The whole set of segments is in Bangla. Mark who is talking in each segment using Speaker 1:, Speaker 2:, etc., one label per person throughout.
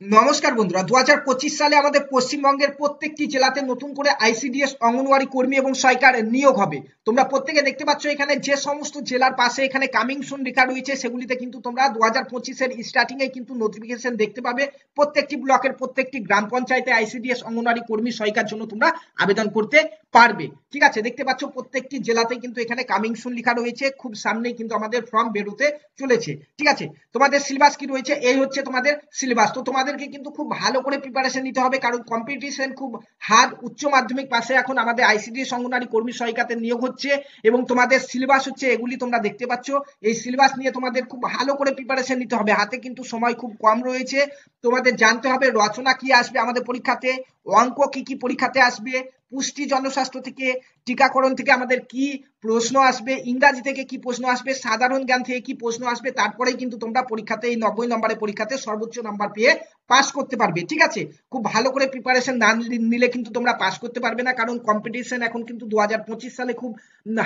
Speaker 1: নমস্কার বন্ধুরা, 2025 সালে আমাদের পশ্চিমবঙ্গের প্রত্যেকটি জেলাতে নতুন করে আইসিডিএস অঙ্গনওয়াড়ি কর্মী এবং সহায়িকার নিয়োগ হবে। তোমরা প্রত্যেকে দেখতে পাচ্ছ এখানে যে সমস্ত জেলার পাশে এখানে কামিং সুন লেখা রয়েছে, সেগুলিতে কিন্তু তোমরা 2025 এর স্টার্টিং এ কিন্তু নোটিফিকেশন দেখতে পাবে। প্রত্যেকটি ব্লকের প্রত্যেকটি গ্রাম পঞ্চায়েতে আইসিডিএস অঙ্গনওয়াড়ি কর্মী সহায়িকার জন্য তোমরা আবেদন করতে পারবে। ঠিক আছে, দেখতে পাচ্ছ প্রত্যেকটি জেলাতে কিন্তু এখানে কামিং সুন লেখা রয়েছে। খুব সামনেই কিন্তু আমাদের ফর্ম বেরোতে চলেছে। ঠিক আছে, তোমাদের সিলেবাস কি রয়েছে, এই হচ্ছে তোমাদের সিলেবাস। তো তোমাদেরকে কিন্তু খুব ভালো করে প্রিপারেশন নিতে হবে, কারণ কম্পিটিশন খুব হার্ড। উচ্চ মাধ্যমিক পাশে এখন আমাদের আইসিডিএস অঙ্গনওয়াড়ি কর্মী সহায়িকাতে নিয়োগ হচ্ছে এবং তোমাদের সিলেবাস হচ্ছে এগুলি তোমরা দেখতে পাচ্ছ। এই সিলেবাস নিয়ে তোমাদের খুব ভালো করে প্রিপারেশন নিতে হবে। হাতে কিন্তু সময় খুব কম রয়েছে। তোমাদের জানতে হবে রচনা কি আসবে আমাদের পরীক্ষাতে, অঙ্ক কি কি পরীক্ষাতে আসবে, পুষ্টি জনস্বাস্থ্য থেকে, টিকাকরণ থেকে আমাদের কি প্রশ্ন আসবে, ইংরাজি থেকে কি প্রশ্ন আসবে, সাধারণ জ্ঞান থেকে কি প্রশ্ন আসবে। তারপরেই কিন্তু তোমরা পরীক্ষাতে এই 90 নম্বরের পরীক্ষাতে সর্বোচ্চ নাম্বার পেয়ে পাস করতে পারবে। ঠিক আছে, খুব ভালো করে প্রিপারেশন না নিলে কিন্তু তোমরা পাস করতে পারবে না, কারণ কম্পিটিশন এখন কিন্তু 2025 সালে খুব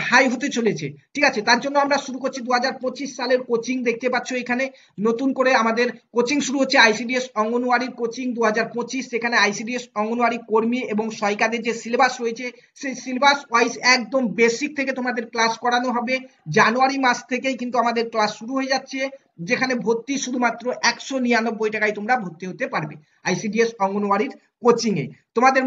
Speaker 1: হাই হতে চলেছে। ঠিক আছে, তার জন্য আমরা শুরু করছি 2025 সালের কোচিং। দেখতে পাচ্ছ এখানে নতুন করে আমাদের কোচিং শুরু হচ্ছে, আইসিডিএস অঙ্গনওয়াড়ির কোচিং 2025। সেখানে আইসিডিএস অঙ্গনওয়াড়ি কর্মী এবং সহায়িকাদের যে সিলেবাস রয়েছে, সেই সিলেবাস ওয়াইজ একদম বেসিক থেকে তোমাদের ক্লাস করানো হবে। জানুয়ারি মাস থেকেই কিন্তু আমাদের ক্লাস শুরু হয়ে যাচ্ছে, যেখানে ভর্তি শুধুমাত্র 199 টাকায় তোমরা ভর্তি হতে পারবে আইসিডিএস অঙ্গনওয়াড়ির কোচিং এ। তোমাদের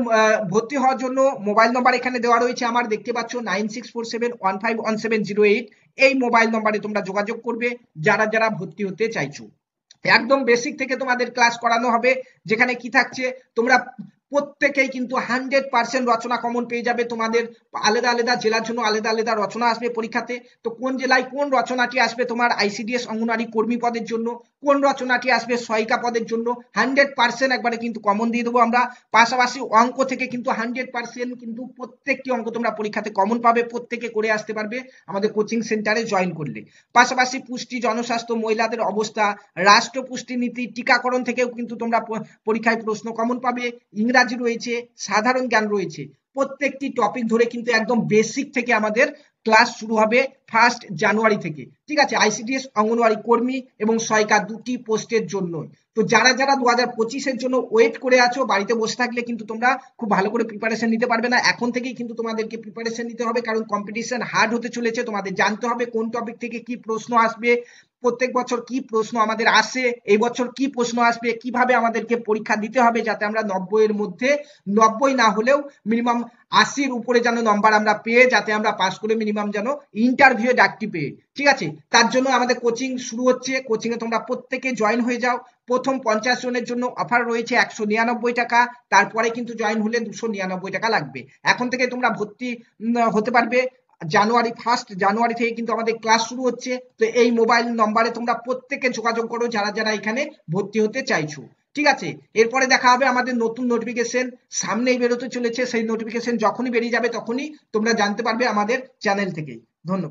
Speaker 1: ভর্তি হওয়ার জন্য মোবাইল নম্বর এখানে দেওয়া রয়েছে, আমার দেখতে পাচ্ছ 9647151708। এই মোবাইল নম্বরে তোমরা যোগাযোগ করবে যারা যারা ভর্তি হতে চাইছো। একদম বেসিক থেকে তোমাদের ক্লাস করানো হবে, যেখানে কি থাকছে, তোমরা প্রত্যেকেই কিন্তু 100% রচনা কমন পেয়ে যাবে। তোমাদের আলাদা আলাদা জেলার জন্য আলাদা আলাদা রচনা আসবে পরীক্ষাতে। তো কোন জেলায় কোন রচনাটি আসবে তোমার আইসিডিএস অঙ্গনওয়াড়ি কর্মী পদের জন্য, কোন রচনাটি আসবে সহায়িকা পদের জন্য, 100% একবারে কিন্তু কমন দিয়ে দেবো আমরা। পাশাপাশি অঙ্ক থেকে কিন্তু 100% কিন্তু প্রত্যেকটি অঙ্ক তোমরা পরীক্ষাতে কমন পাবে, প্রত্যেকে করে আসতে পারবে আমাদের কোচিং সেন্টারে জয়েন করলে। পাশাপাশি পুষ্টি জনস্বাস্থ্য, মহিলাদের অবস্থা, রাষ্ট্র পুষ্টি নীতি, টিকাকরণ থেকেও কিন্তু তোমরা পরীক্ষায় প্রশ্ন কমন পাবে। ইংরাজি রয়েছে, সাধারণ জ্ঞান রয়েছে। প্রত্যেকটি টপিক ধরে কিন্তু একদম বেসিক থেকে আমাদের ক্লাস শুরু হবে 1 জানুয়ারি থেকে। ঠিক আছে, আইসিডিএস অঙ্গনওয়াড়ি কর্মী এবং সহায়িকা দুটি পোস্টের জন্য। তো যারা যারা 2025 এর জন্য ওয়েট করে আছো, বাড়িতে বসে থাকলে কিন্তু তোমরা খুব ভালো করে প্রিপারেশন নিতে পারবে না। এখন থেকেই কিন্তু তোমাদেরকে প্রিপারেশন নিতে হবে, কারণ কম্পিটিশন হার্ড হতে চলেছে। তোমাদের জানতে হবে কোন টপিক থেকে কি প্রশ্ন আসবে, প্রত্যেক বছর কি প্রশ্ন আমাদের আসে, এই বছর কি প্রশ্ন আসবে, কিভাবে আমাদেরকে পরীক্ষা দিতে হবে, যাতে আমরা 90 এর মধ্যে, 90 না হলেও মিনিমাম 80-র উপরে যেন নম্বর আমরা পেয়ে, যাতে আমরা পাস করে মিনিমাম যেন ইন্টারভিউ ডাকটি পেয়ে। ঠিক আছে, তার জন্য আমাদের কোচিং শুরু হচ্ছে। কোচিং এ তোমরা প্রত্যেকে জয়েন হয়ে যাও। প্রথম 50 জনের জন্য অফার রয়েছে 199 টাকা, তারপরে কিন্তু জয়েন হলে 299 টাকা লাগবে। এখন থেকে তোমরা ভর্তি হতে পারবে। জানুয়ারি থেকে কিন্তু আমাদের ক্লাস শুরু হচ্ছে। তো এই মোবাইল নম্বরে তোমরা প্রত্যেকে যোগাযোগ করো যারা যারা এখানে ভর্তি হতে চাইছো। ঠিক আছে, এরপরে দেখা হবে আমাদের নতুন নোটিফিকেশন সামনেই বেরোতে চলেছে। সেই নোটিফিকেশন যখনই বেরিয়ে যাবে তখনই তোমরা জানতে পারবে আমাদের চ্যানেল থেকে। ধন্যবাদ।